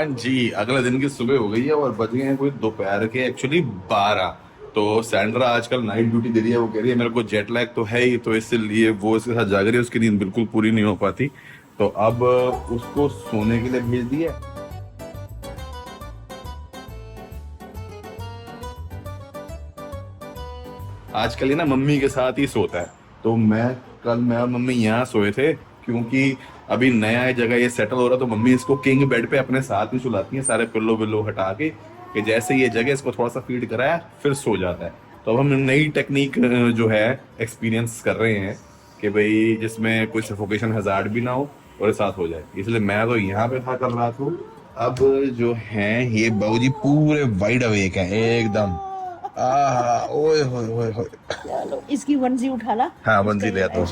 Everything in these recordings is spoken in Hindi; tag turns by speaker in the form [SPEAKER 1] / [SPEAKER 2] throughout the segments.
[SPEAKER 1] जी, अगले दिन की सुबह हो गई है और बज गए हैं कोई दोपहर के एक्चुअली 12। तो सैंड्रा आजकल नाइट ड्यूटी दे रही है। वो कह रही है मेरे को जेट लैग तो है ही, तो इसलिए वो इसके साथ जाग रही है। उसकी नींद बिल्कुल पूरी नहीं हो पाती, तो अब उसको सोने के लिए भेज दिया। आजकल ये ना मम्मी के साथ ही सोता है। तो मैं और मम्मी यहाँ सोए थे, क्योंकि अभी नया जगह ये सेटल हो रहा, तो मम्मी इसको किंग बेड पे अपने साथ ही सुलाती है, सारे पिल्लो विल्लो हटा के, कि जैसे ये जगह इसको थोड़ा सा फीड कराया फिर सो जाता है। तो अब हम नई टेक्निक जो है एक्सपीरियंस कर रहे हैं, कि भाई जिसमें कोई सफोकेशन हजार्ड भी ना हो और साथ हो जाए। इसलिए मैं तो यहाँ पे था कल रात को। अब जो है ये बाबूजी पूरे वाइड अवेक है एकदम। ओए होए होए होए।
[SPEAKER 2] चलो इसकी वंजी उठा ला।
[SPEAKER 1] हाँ, वंजी ले आता हूँ,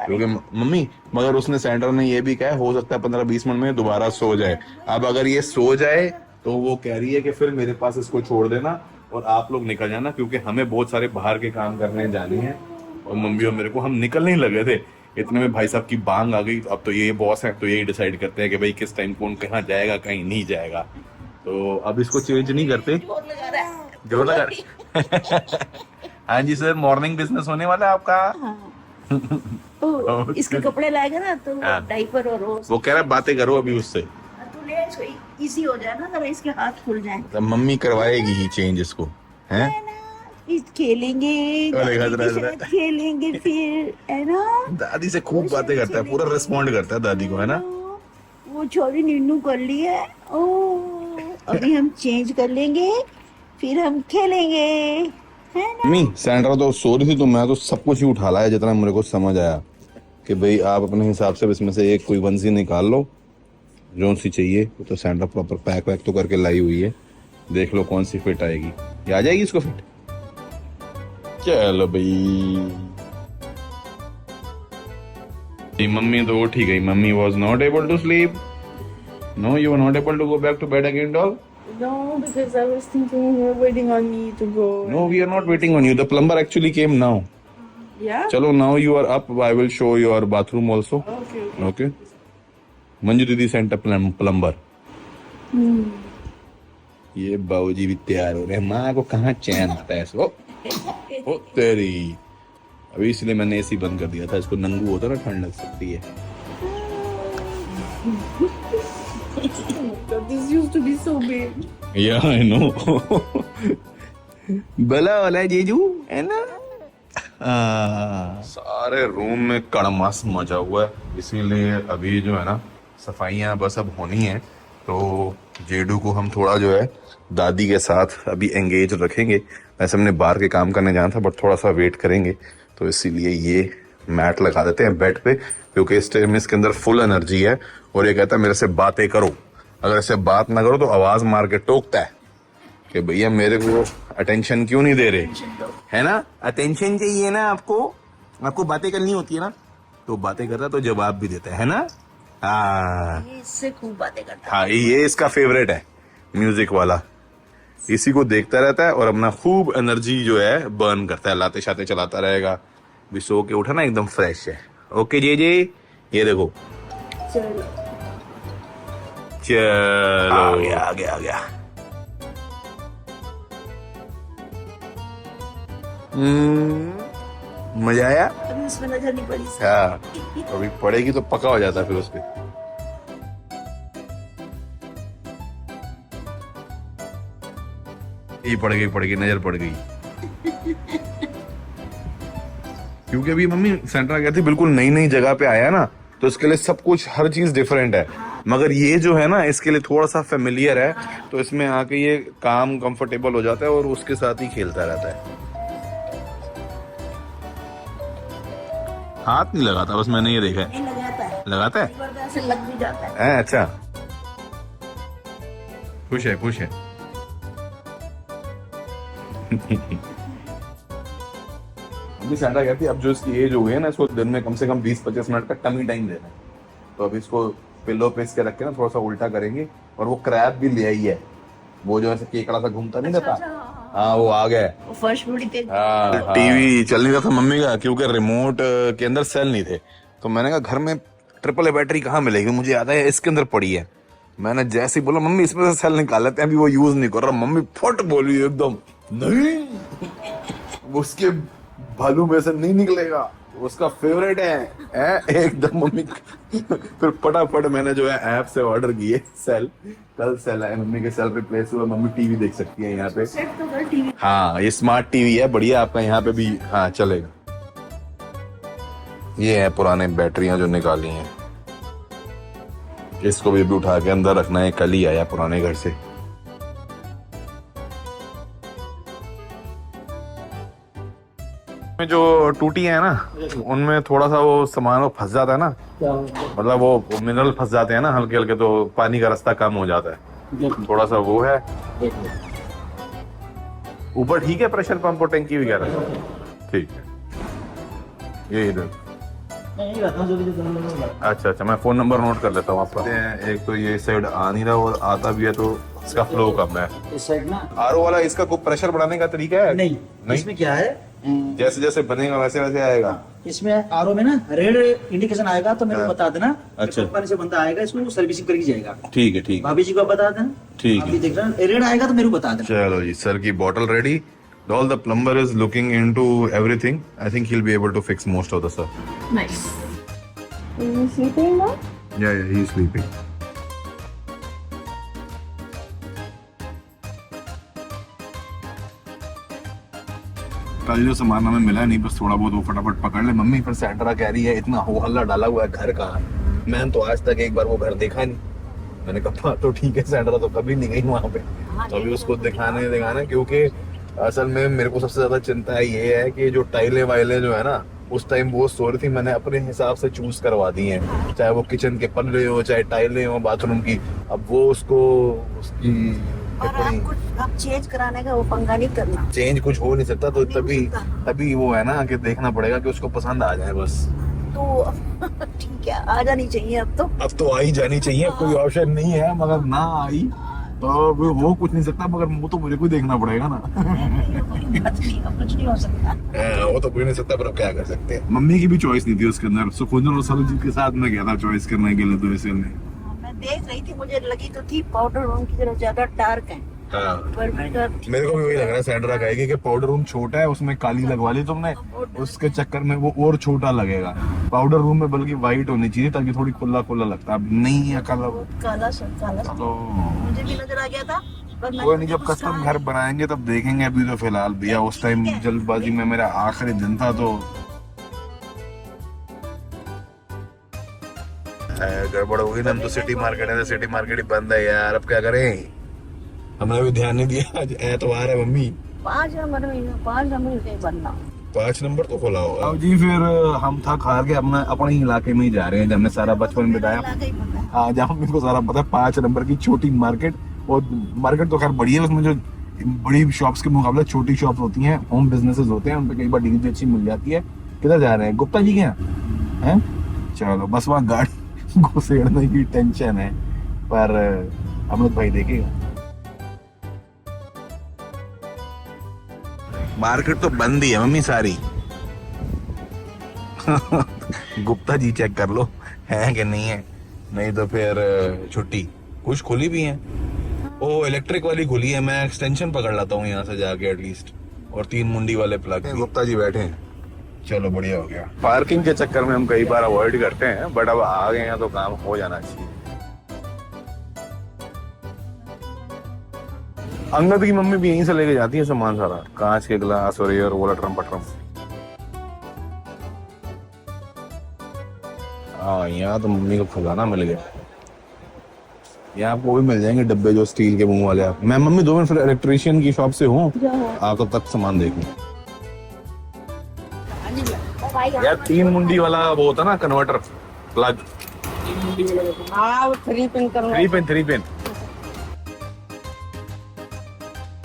[SPEAKER 1] क्योंकि मम्मी मगर उसने सेंटर ने ये भी कहा है हो सकता है 15-20 मिनट में दोबारा सो जाए। अब अगर ये सो जाए तो वो कह रही है कि फिर मेरे पास इसको छोड़ देना और आप लोग निकल जाना, क्योंकि हमें बहुत सारे बाहर के काम करने जाने हैं। और मम्मी और मेरे को, हम निकल नहीं लगे थे, इतने में भाई साहब की बांग आ गई। तो अब तो ये बॉस है, तो यही डिसाइड करते हैं कि भाई किस टाइम कौन कहाँ जाएगा कहीं नहीं जाएगा। तो अब इसको चेंज नहीं करते। जोर लगा रहे। हाँ जी सर, मॉर्निंग बिजनेस होने वाला है आपका।
[SPEAKER 2] हाँ। तो इसके कपड़े लाएगा ना तो
[SPEAKER 1] हाँ।
[SPEAKER 2] डाइपर और
[SPEAKER 1] वो कह रहा है बातें करो अभी उससे,
[SPEAKER 2] तो ले इसको इजी हो जाए ना, अगर इसके हाथ खुल जाए।
[SPEAKER 1] तो मम्मी करवाएगी ही चेंज इसको, हैं?
[SPEAKER 2] खेलेंगे
[SPEAKER 1] अरे
[SPEAKER 2] दादी
[SPEAKER 1] हजरा
[SPEAKER 2] के साथ खेलेंगे फिर, है ना।
[SPEAKER 1] दादी से खूब बातें करता है, पूरा रिस्पॉन्ड करता है दादी को, है ना।
[SPEAKER 2] वो छोरी नीनू कर ली है। ओ अभी हम चेंज कर लेंगे फिर हम खेलेंगे, है ना।
[SPEAKER 1] मम्मी सैंड्रा तो सो रही थी, तो मैं तो सब कुछ ही उठा लाया जितना मेरे को समझ आया, कि भाई आप अपने हिसाब से इसमें से एक कोई वंसी निकाल लो जो सी चाहिए। तो सैंड्रा प्रॉपर पैक वैक तो करके लाई हुई है, देख लो कौन सी फिट आएगी। ये आ जाएगी इसको फिट। चलो भाई, मम्मी तो उठ ही गई। Mummy was not able to sleep. No, you are not able to go back to bed again doll.
[SPEAKER 2] No, because I was thinking you were waiting on me to go.
[SPEAKER 1] No, we are not waiting on you. The plumber actually came now.
[SPEAKER 2] Yeah?
[SPEAKER 1] चलो, now you are up. I will show your bathroom also.
[SPEAKER 2] Okay.
[SPEAKER 1] Okay. Manju दीदी सेंट प्लम्बर। ये बाबूजी भी तैयार हो रहे हैं। माँ को कहाँ चैन आता है इसको। ओ तेरी, अभी इसलिए मैंने एसी बंद कर दिया था। इसको नंगू होता ना, ठंड लग सकती है।
[SPEAKER 2] This used to be so big.
[SPEAKER 1] Yeah, I know. भला वाला जीजू, है ना। सारे रूम में कड़मास मचा हुआ है, इसीलिए अभी जो है ना सफाइयाँ बस अब होनी है। तो जेडू को हम थोड़ा जो है दादी के साथ अभी एंगेज रखेंगे। वैसे हमने बाहर के काम करने जाना था, बट थोड़ा सा वेट करेंगे। तो इसीलिए ये मैट लगा देते हैं बेड पे, क्योंकि इस टाइम इसके अंदर फुल एनर्जी है। और ये कहता है मेरे से बातें करो, अगर इससे बात ना करो तो आवाज मार के टोकता है कि भैया मेरे को अटेंशन क्यों नहीं दे रहे, है ना। अटेंशन चाहिए ना आपको, आपको बातें करनी होती है ना। तो बातें करता है तो जवाब भी देता है ना। हाँ,
[SPEAKER 2] ये इससे खूब बातें करता है।
[SPEAKER 1] हाँ, ये इसका फेवरेट है म्यूजिक वाला। इसी को देखता रहता है और अपना खूब एनर्जी जो है बर्न करता है, लाते शाते चलाता रहेगा। भी सो के उठा ना एकदम फ्रेश है। ओके जे, ये देखो।
[SPEAKER 2] चलो
[SPEAKER 1] चलो, आ गया। मजा आया।
[SPEAKER 2] अभी उसमें नजर नहीं पड़ी।
[SPEAKER 1] हाँ, अभी पड़ेगी तो पक्का हो जाता है फिर उसपे। ये पड़ गई नजर पड़ गई। क्योंकि अभी मम्मी सेंट्रा कहती बिल्कुल नई जगह पे आया ना, तो इसके लिए सब कुछ हर चीज डिफरेंट है। मगर ये जो है ना इसके लिए थोड़ा सा फेमिलियर है, तो इसमें आके ये काम कंफर्टेबल हो जाता है और उसके साथ ही खेलता रहता है। हाथ नहीं लगाता, बस मैंने ये देखा है।
[SPEAKER 2] नहीं लगाता है,
[SPEAKER 1] लगाता है,
[SPEAKER 2] जबरदस्त से लग भी जाता है।
[SPEAKER 1] अच्छा, खुश है। अभी सैंड्रा कहती है अब जो इसकी एज हो गई है ना, इसको दिन में कम से कम 20-25 मिनट का टमी टाइम देना है। तो अभी इसको पिल्लो पे इसके रख के ना थोड़ा सा उल्टा करेंगे। और वो क्रैब भी ले आई है, वो जो ऐसे केकड़ा सा घूमता नहीं रहता। हाँ, वो आ गया।
[SPEAKER 2] वो फर्स्ट बड़ी तेज।
[SPEAKER 1] हाँ, टीवी चल नहीं रहा था मम्मी का, क्योंकि रिमोट के अंदर सेल नहीं थे। तो मैंने कहा घर में ट्रिपल ए बैटरी कहाँ मिलेगी, मुझे याद है इसके अंदर पड़ी है। मैंने जैसे ही बोला मम्मी इसमें से सेल निकाल लेते हैं, अभी वो यूज नहीं कर रहा, मम्मी फट बोली एकदम नहीं उसके भालू में से नहीं निकलेगा, उसका फेवरेट है एकदम मम्मी। फिर फटाफट मैंने जो है ऐप से ऑर्डर किए सेल, कल सेल है मम्मी के सेल पे प्लेस हुआ, मम्मी टीवी देख सकती है यहाँ पे।
[SPEAKER 2] सेट तो कर टीवी।
[SPEAKER 1] हाँ ये स्मार्ट टीवी है बढ़िया, आपका यहाँ पे भी हाँ चलेगा। ये है पुराने बैटरियां जो निकाली हैं, इसको भी उठा के अंदर रखना है, कल ही आया पुराने घर से। जो टूटी है ना उनमें थोड़ा सा वो सामान फंस जाता है ना, मतलब वो मिनरल फंस जाते हैं ना हल्के हल्के, तो पानी का रास्ता कम हो जाता है, थोड़ा सा वो है। ऊपर ठीक है प्रेशर पंप और टंकी वगैरह ठीक है। ये इधर अच्छा अच्छा, मैं फोन नंबर नोट कर लेता हूँ आपका। एक तो ये साइड आ नहीं रहा और आता भी है तो इसका फ्लो कम है
[SPEAKER 3] इस साइड ना।
[SPEAKER 1] आरओ वाला, इसका कोई प्रेशर बढ़ाने का तरीका है?
[SPEAKER 3] नहीं,
[SPEAKER 1] नहीं?
[SPEAKER 3] इसमें क्या है,
[SPEAKER 1] जैसे जैसे बनेगा वैसे वैसे आएगा।
[SPEAKER 3] इसमें आरओ में ना रेड इंडिकेशन आएगा तो मेरे को बता देना।
[SPEAKER 1] अच्छा।
[SPEAKER 3] कंपनी से बंदा आएगा, इसको सर्विसिंग करके जाएगा।
[SPEAKER 1] ठीक है ठीक है
[SPEAKER 3] भाभी जी को आप बता देना।
[SPEAKER 1] ठीक
[SPEAKER 3] आप
[SPEAKER 1] है।
[SPEAKER 3] भी देख रहे रेड आएगा तो मेरे को बता देना।
[SPEAKER 1] चलो जी, सर की bottle ready. All the plumber is looking into everything. I think he'll be able to fix most of the stuff.
[SPEAKER 2] Nice. Is he sleeping now?
[SPEAKER 1] Yeah, he's sleeping. कल जो सामान हमें मिला नहीं, बस थोड़ा बहुत वो फटाफट पकड़ ले। मम्मी फिर सेंटरा कह रही है इतना हो हल्ला डाला हुआ है घर का, मैंने तो आज तक एक बार वो घर देखा नहीं। मैंने कहा तो ठीक है, सेंटरा तो कभी नहीं गई वहां पे, तो अभी उसको दिखाना, क्योंकि असल में मेरे को सबसे ज्यादा चिंता ये है कि जो टाइलें वाइलें जो है ना, उस टाइम वो सो रही थी, मैंने अपने हिसाब से चूज करवा दी हैं, चाहे वो किचन के पल्ले हो चाहे टाइलें हो बाथरूम की। अब वो उसको उसकी
[SPEAKER 2] और आप कुछ आप चेंज कराने का वो पंगा नहीं करना।
[SPEAKER 1] चेंज कुछ हो नहीं सकता, तो तभी वो है ना कि देखना पड़ेगा कि उसको पसंद आ जाए बस।
[SPEAKER 2] तो ठीक है, आ जानी चाहिए अब तो
[SPEAKER 1] आ ही जानी चाहिए, कोई ऑप्शन नहीं है। मगर ना आई तो वो कुछ नहीं सकता, मगर वो तो मुझे को देखना पड़ेगा ना।
[SPEAKER 2] कुछ नहीं हो सकता।
[SPEAKER 1] वो तो कोई नहीं सकता, पर अब क्या कर सकते हैं। मम्मी की भी चॉइस नहीं थी उसके अंदर, सुखविंदर और सरजीत के साथ में गया था चॉइस करने के लिए, तो इसलिए
[SPEAKER 2] मैं देख रही थी, मुझे लगी तो थी पाउडर रूम की तरफ ज्यादा डार्क है।
[SPEAKER 1] हाँ।
[SPEAKER 2] पर
[SPEAKER 1] मेरे को भी वही लग रहा है, सेंड्रा कहेगी कि पाउडर रूम छोटा है, उसमें काली लगवा ली तुमने, उसके चक्कर में वो और छोटा लगेगा। पाउडर रूम में बल्कि व्हाइट होनी चाहिए ताकि थोड़ी खुला खुला लगता। अब नहीं है काला,
[SPEAKER 2] काला
[SPEAKER 1] तो
[SPEAKER 2] मुझे भी नजर आ गया था।
[SPEAKER 1] कोई नहीं, जब कस्टम घर बनाएंगे तब देखेंगे। अभी तो फिलहाल भैया उस टाइम जल्दबाजी में मेरा आखिरी दिन था, तो गड़बड़ हो गई ना। हम तो सिटी मार्केट है, सिटी मार्केट ही बंद है यार, अब क्या करें। हमने भी ध्यान नहीं दिया, आज एतवार है मम्मी।
[SPEAKER 2] 5 नंबर नहीं बनना,
[SPEAKER 1] 5 नंबर तो खोला होगा। अब जी फिर हम थक हार के अपने ही इलाके में ही जा रहे हैं, जब हमने सारा बचपन बिताया। हाँ, जहाँ मेरे को सारा पता है, 5 नंबर की छोटी मार्केट। और मार्केट तो खैर बड़ी है, उसमें जो बड़ी शॉप्स के मुकाबले छोटी शॉप्स होती हैं, होम बिजनेसेस होते हैं, उन पे कई बार डील भी अच्छी मिल जाती है। किधर जा रहे हैं, गुप्ता जी के यहाँ हैं? चलो बस वहाँ गाड़ी घुसेड़ने की टेंशन है, पर अमृत भाई देखेगा। मार्केट तो बंद ही है मम्मी सारी। गुप्ता जी चेक कर लो है कि नहीं है, नहीं तो फिर छुट्टी। कुछ खुली भी है, ओ इलेक्ट्रिक वाली खुली है, मैं एक्सटेंशन पकड़ लाता हूँ यहाँ से जाके एटलीस्ट। और 3 मुंडी वाले प्लग। गुप्ता जी बैठे हैं, चलो बढ़िया हो गया। पार्किंग के चक्कर में हम कई बार अवॉइड करते हैं, बट अब आ गए हैं तो काम हो जाना चाहिए। अंगद की मम्मी भी यहीं से लेके जाती है सामान सारा, कांच के गिलास और ये और वो लटरम पटरम। हाँ, यहाँ तो मम्मी को खजाना मिल गया। यहाँ आपको भी मिल जाएंगे डब्बे जो स्टील के मुंह वाले। मैं मम्मी 2 मिनट फिर इलेक्ट्रिशियन की शॉप से हूँ, आप तब तक सामान देखूं। यार 3 मुंडी वाला वो होता ना कन्वर्टर प्लग, 3 पिन।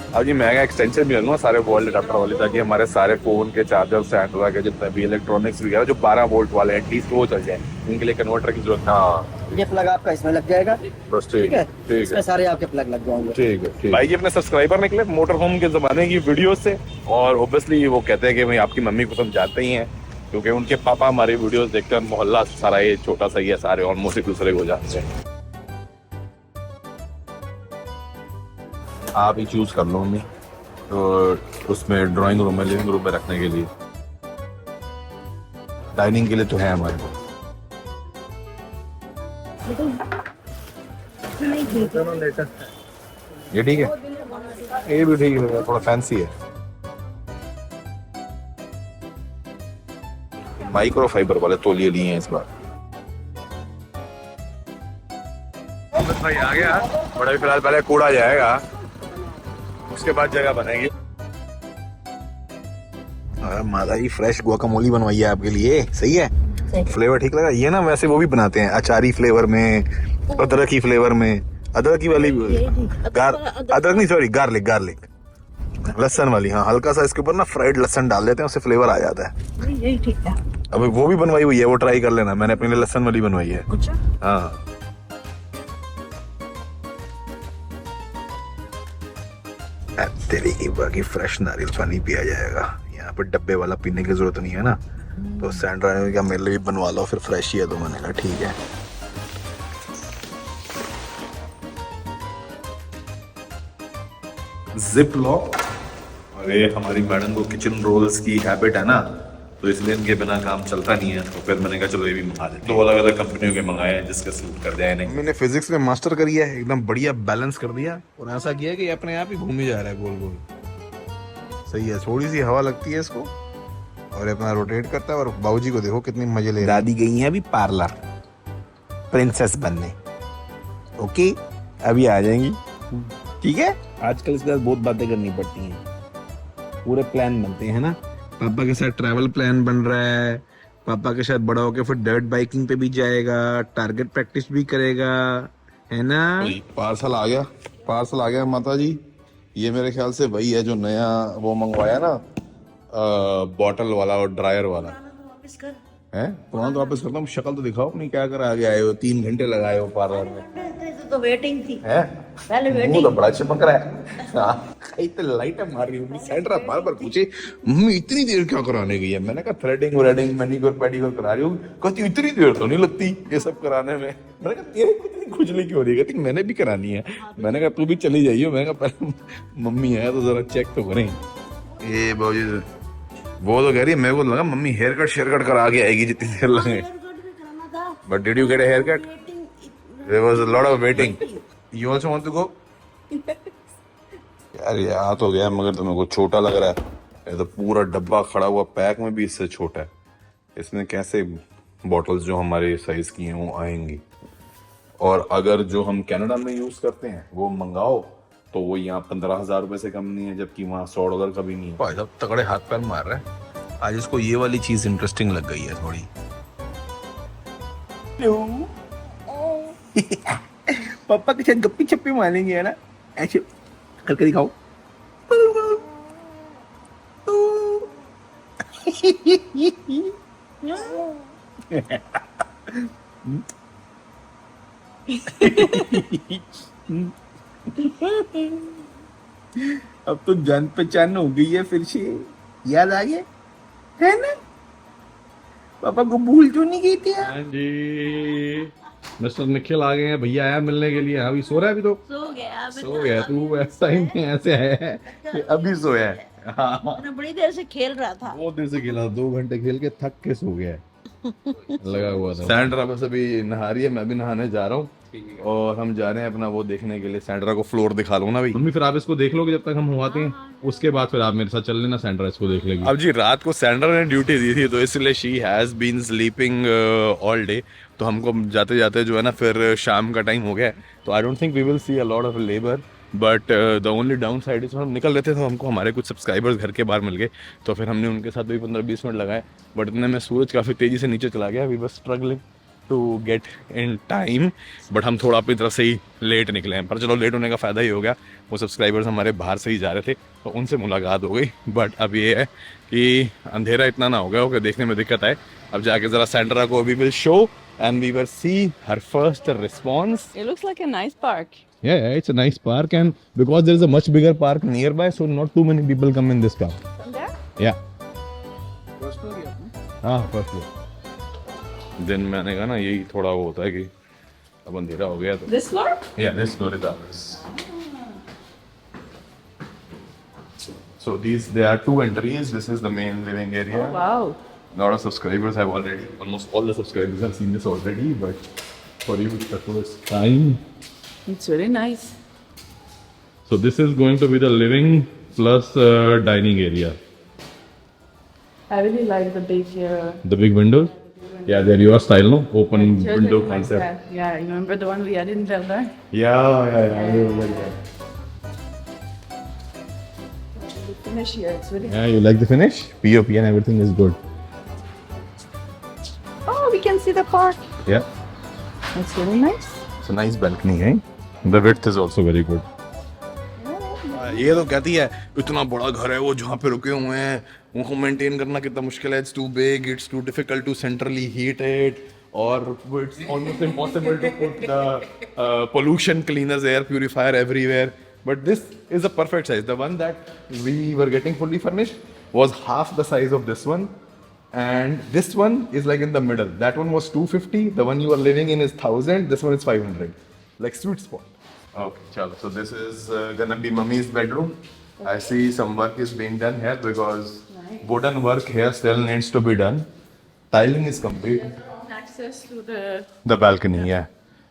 [SPEAKER 1] अब जी महंगा एक्सटेंशन भी लूंगा सारे वोल्ट अडाप्टर वाले, ताकि हमारे सारे फोन के चार्जर सेंटर के जितने भी इलेक्ट्रॉनिक्स वगैरह जो 12 वोल्ट वाले एटलीस्ट वो चल जाए, इनके लिए कन्वर्टर की जरूरत है।
[SPEAKER 3] ये प्लग आपका इसमें लग जाएगा,
[SPEAKER 1] बस ठीक है,
[SPEAKER 3] इसमें सारे आपके प्लग लग जाएंगे।
[SPEAKER 1] ठीक है। भाई जी अपने सब्सक्राइबर निकले मोटर होम के जमाने की वीडियो से, और ओब्वियसली वो कहते हैं कि भाई आपकी मम्मी को तुम जानते ही हैं, क्योंकि उनके पापा हमारी वीडियोस देखकर मोहल्ला सारा ये छोटा सा ही है, सारे ऑलमोस्ट एक दूसरे को जानते हैं। आप ही चूज कर लो मम्मी। तो उसमें ड्राइंग रूम में, लिविंग रूम में रखने के लिए, डाइनिंग के लिए तो है हमारे पास।
[SPEAKER 2] नहीं ठीक है।
[SPEAKER 1] ये ठीक है, ये भी ठीक है, थोड़ा फैंसी है। माइक्रो फाइबर वाले तौलिए लिए हैं इस बार। भाई आ गया, बड़ा भी फिलहाल पहले कूड़ा जाएगा, उसके बाद जगह बनेगी। माता जी फ्रेश गुआकामोली बनवाई है आपके लिए, सही है? फ्लेवर ठीक लगा? ये ना वैसे वो भी बनाते हैं अचारी फ्लेवर में, अदरकी फ्लेवर में, अदरकी वाली अदरक नहीं सॉरी गार्लिक लहसुन वाली। हाँ, हल्का सा इसके ऊपर ना फ्राइड लहसुन डाल देते हैं, उससे फ्लेवर आ जाता है।
[SPEAKER 2] यही ठीक है।
[SPEAKER 1] अब वो भी बनवाई हुई है, वो ट्राई कर लेना, मैंने अपने लिए लहसुन वाली बनवाई है।
[SPEAKER 2] अच्छा।
[SPEAKER 1] हाँ तेरी की बाकी फ्रेश नारियल पानी पिया जाएगा यहाँ पे, डब्बे वाला पीने की जरूरत नहीं है ना। तो सैंड्रा ने क्या मेरे लिए भी बनवा लो, फिर फ्रेश ही है, तो मैंने कहा ठीक है। Zip lock. और ये हमारी मैडम को किचन रोल्स की हैबिट है ना, तो इसलिए इनके बिना काम चलता नहीं है। तो फिर मैंने कहा चलो ये भी मंगा देते। 2 अलग अलग कंपनियों के मंगाए हैं जिसका सूट कर जाए। नहीं, मैंने फिजिक्स में मास्टर करी है, एकदम बढ़िया बैलेंस कर दिया, और ऐसा किया कि अपने आप ही घूम ही जा रहा है गोल गोल। सही है, थोड़ी सी हवा लगती है इसको और अपना रोटेट करता है। और बाबूजी को देखो कितनी मजे ले रहे हैं। दादी गई है अभी पार्लर प्रिंसेस बनने। ओके, अभी आ जाएंगी, ठीक है? आजकल इसके साथ बहुत बातें करनी पड़ती हैं, पूरे प्लान बनते हैं ना। पापा के साथ ट्रैवल प्लान बन रहा है, पापा के साथ बड़ा होकर फिर डर्ट बाइकिंग पे भी जाएगा, टारगेट प्रैक्टिस भी करेगा, है ना? पार्सल आ गया माता जी। ये मेरे ख्याल से वही है जो नया वो मंगवाया ना, बॉटल वाला और ड्रायर वाला है। पुराना तो वापस करता हूँ, शक्ल तो दिखाओ अपनी, क्या कर आगे आए हो? 3 घंटे लगाए हो पार्लर में।
[SPEAKER 2] तो वेटिंग थी
[SPEAKER 1] है,
[SPEAKER 2] पहले
[SPEAKER 1] मुंह
[SPEAKER 2] वेटिंग।
[SPEAKER 1] तो बड़ा चमक रहा है। इतने लाइट मार रही हूँ। सैंड्रा बार बार पूछे मम्मी इतनी देर क्या कराने गई है? मैंने कहा थ्रेडिंग व्रेडिंग मैनिक्योर पेडिक्योर करा रही हूँ। कहती इतनी देर तो नहीं लगती ये सब कराने में। मैंने कहा तेरे को इतनी खुजली क्यों हो रही है? कहती मैंने भी करानी है। मैंने कहा तू भी चली जाइयो। मैंने कहा पहले मम्मी है तो जरा चेक तो करें। ये बाबूजी वो तो कह रही है, मेरे को लगा mummy haircut share cut करा के आएगी जितनी देर लगे। But did you get a haircut? There was a lot of waiting. You also want to go? यार ये आ तो गया, मगर तुम्हें को छोटा लग रहा है। ये तो पूरा डब्बा खड़ा हुआ, पैक में भी इससे छोटा है। इसमें कैसे बॉटल्स जो हमारे साइज की हैं वो आएंगी? और अगर जो हम कनाडा में यूज करते हैं वो मंगाओ तो वो यहाँ 15,000 रुपए से कम नहीं है, जबकि वहाँ $100 का भी नहीं है। भाई साहब तगड़े हाथ पैर मार रहा है आज। इसको ये वाली चीज इंटरेस्टिंग लग गई है थोड़ी। पापा के साथ गप्पी छप्पी मारेंगे है ना, ऐसे करके दिखाओ। अब तो जान पहचान हो गई है, फिर से याद आ गया है ना? पापा को भूल तो नहीं गई थी? हाँ जी, मिस्टर निखिल आ गए हैं, भैया आया मिलने के लिए। अभी सो रहा है? अभी तो सो गया तू ऐसा ही नहीं, ऐसे है कि अभी सोया है। हाँ,
[SPEAKER 2] बड़ी देर से खेल रहा था,
[SPEAKER 1] बहुत देर से खेला, 2 घंटे खेल के थक के सो गया है। लगा हुआ था। सैंड्रा बस अभी नहा रही है, मैं भी नहाने जा रहा हूँ और हम जा रहे हैं अपना वो देखने के लिए। सैंड्रा को फ्लोर दिखा लो ना भाई। मम्मी फिर आप इसको देख लोगे जब तक हम हुआते हैं, उसके बाद फिर आप मेरे साथ चल लेना, सैंड्रा इसको देख लेगी। अब जी रात को सैंड्रा ने ड्यूटी दी थी तो इसलिए she has been sleeping all day. तो हमको जाते जाते जो है ना फिर शाम का टाइम हो गया है, तो I don't think we will see a lot of labour. But the only downside is हम निकल रहे थे तो हमको हमारे कुछ सब्सक्राइबर्स घर के बाहर मिल गए, तो फिर हमने उनके साथ भी 15-20 मिनट लगाए। बट इतने में सूरज काफ़ी तेज़ी से नीचे चला गया। We were struggling to get in time, but हम थोड़ा अपनी तरफ से ही लेट निकले हैं। पर चलो लेट होने का फ़ायदा ही हो गया, वो सब्सक्राइबर्स हमारे बाहर से ही जा रहे थे तो उनसे मुलाकात हो गई। बट अब ये है कि अंधेरा इतना ना हो गया हो कि देखने में दिक्कत आए। अब जाके ज़रा सैंड्रा को we will show and we will see her first response.
[SPEAKER 4] It looks like a nice park.
[SPEAKER 1] Yeah, it's a nice park, and because there is a much bigger park nearby, so not too many people come in this park.
[SPEAKER 4] From there?
[SPEAKER 1] Yeah. First floor या? हाँ, first floor. दिन मैंने कहा ना यही थोड़ा वो होता है कि अब अंधेरा हो गया तो।
[SPEAKER 4] This floor?
[SPEAKER 1] Yeah, this floor is ours. So there are two entries. This is the main living area.
[SPEAKER 2] Oh, wow.
[SPEAKER 1] A lot of subscribers have already, almost all the subscribers have seen this already, but for you it's the first time.
[SPEAKER 2] It's really nice.
[SPEAKER 1] So this is going to be the living plus dining area.
[SPEAKER 2] I really like the big
[SPEAKER 1] The big windows. Yeah, they're your style, no? Open
[SPEAKER 2] chairs
[SPEAKER 1] window
[SPEAKER 2] like
[SPEAKER 1] concept.
[SPEAKER 2] that. Yeah, you remember the one we had in Velda?
[SPEAKER 1] Yeah. I like that.
[SPEAKER 2] The finish here, it's really
[SPEAKER 1] Yeah, you like the finish? POP and everything is good.
[SPEAKER 2] Oh, we can see the park.
[SPEAKER 1] Yeah.
[SPEAKER 2] It's really nice.
[SPEAKER 1] It's a nice balcony, eh? The width is also very good. ये तो कहती है इतना बड़ा घर है वो जहाँ पे रुके हुए हैं उनको मेंटेन करना कितना मुश्किल है. It's too big, it's too difficult to centrally heat it, और it's almost impossible to put the pollution cleaners, air purifier everywhere. But this is a perfect size. The one that we were getting fully furnished was half the size of this one, and this one is like in the middle. That one was 250. The one you are living in is 1000. This one is 500. Like sweet spot. Okay, chalo. So this is gonna be mummy's bedroom. I see some work is being done here because wooden work here still needs to be done. Tiling is complete.
[SPEAKER 2] Access to
[SPEAKER 1] The balcony, yeah.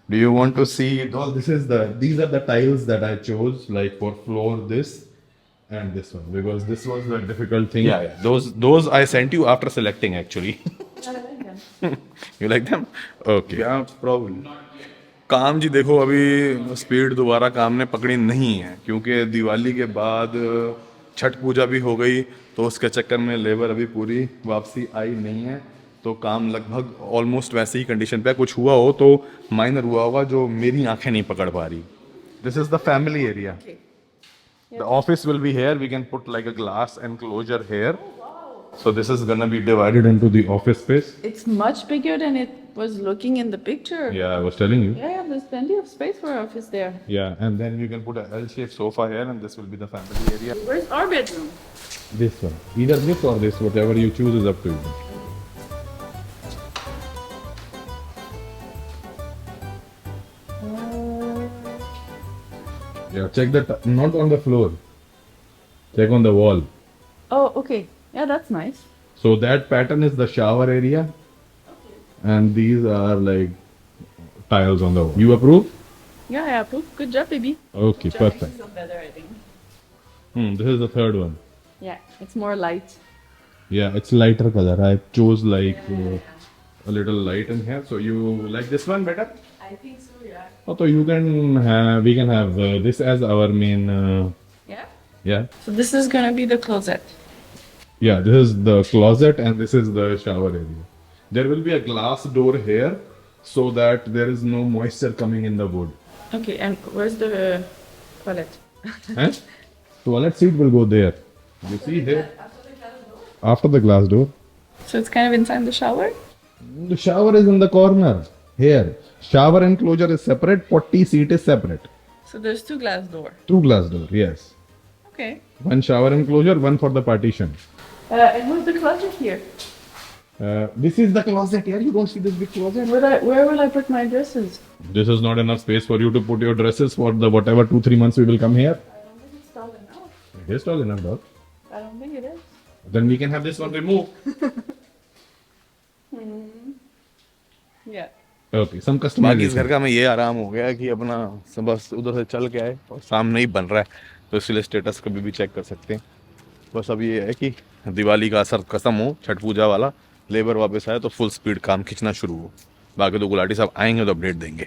[SPEAKER 1] Do you want to see? Oh, these are the tiles that I chose, like for floor this and this one, because this was the difficult thing. Yeah. Those I sent you after selecting actually. You like them? Okay. Yeah, probably. काम जी देखो अभी स्पीड दोबारा काम ने पकड़ी नहीं है क्योंकि दिवाली के बाद छठ पूजा भी हो गई, तो उसके चक्कर में लेबर अभी पूरी वापसी आई नहीं है. तो काम लगभग ऑलमोस्ट वैसे ही कंडीशन पे है. कुछ हुआ हो तो माइनर हुआ होगा जो मेरी आंखें नहीं पकड़ पा रही. This is the family area. The office will be here. We can put like a glass enclosure here. So this is gonna be divided into the office space.
[SPEAKER 2] It's much bigger than it was looking in the picture.
[SPEAKER 1] Yeah, I was telling you.
[SPEAKER 2] Yeah, there's plenty of space for office there.
[SPEAKER 1] Yeah, and then you can put a L-shaped sofa here, and this will be the family area.
[SPEAKER 2] Where's our bedroom?
[SPEAKER 1] This one, either this or this, whatever you choose is up to you. Yeah, check not on the floor. Check on the wall.
[SPEAKER 2] Oh, okay. Yeah, that's nice.
[SPEAKER 1] So that pattern is the shower area, and these are like tiles on the wall. You approve?
[SPEAKER 2] Yeah, I approve. Good job, baby.
[SPEAKER 1] Okay, perfect.
[SPEAKER 2] It's better, I think.
[SPEAKER 1] This is the third one.
[SPEAKER 2] Yeah, it's more light.
[SPEAKER 1] Yeah, it's lighter color. I chose like a little light in here. So you like this one better?
[SPEAKER 2] I think so, yeah.
[SPEAKER 1] Oh, so we can have this as our main.
[SPEAKER 2] Yeah?
[SPEAKER 1] Yeah.
[SPEAKER 2] So this is gonna be the closet.
[SPEAKER 1] Yeah, this is the closet and this is the shower area. There will be a glass door here so that there is no moisture coming in the wood.
[SPEAKER 2] Okay, and where's the toilet?
[SPEAKER 1] Huh? Toilet seat will go there. You see here? After the glass door.
[SPEAKER 2] So it's kind of inside the shower?
[SPEAKER 1] The shower is in the corner. Here. Shower enclosure is separate, potty seat is separate.
[SPEAKER 2] So there's two glass door.
[SPEAKER 1] Two glass door, yes.
[SPEAKER 2] Okay.
[SPEAKER 1] One shower enclosure, one for the partition.
[SPEAKER 2] And where's the closet here?
[SPEAKER 1] This is the closet here. You don't see this big closet?
[SPEAKER 2] Where will I put my dresses?
[SPEAKER 1] This is not enough space for you to put your dresses for the whatever 2-3 months we will come here.
[SPEAKER 2] I don't think it's tall enough.
[SPEAKER 1] It is tall enough, dog.
[SPEAKER 2] I don't think it is.
[SPEAKER 1] Then we can have this one removed.
[SPEAKER 2] Yeah.
[SPEAKER 1] Okay, some customization. बाकी इस घर का में ये आराम हो गया कि अपना बस उधर से चल के आए और सामने ही बन रहा है, तो इसलिए स्टेटस कभी भी चेक कर सकते हैं. बस अब ये है कि दिवाली का असर खत्म हो, छठ पूजा वाला, लेबर वापस आए तो फुल स्पीड काम खींचना शुरू हो. बाकी तो गुलाटी साहब आएंगे तो अपडेट देंगे.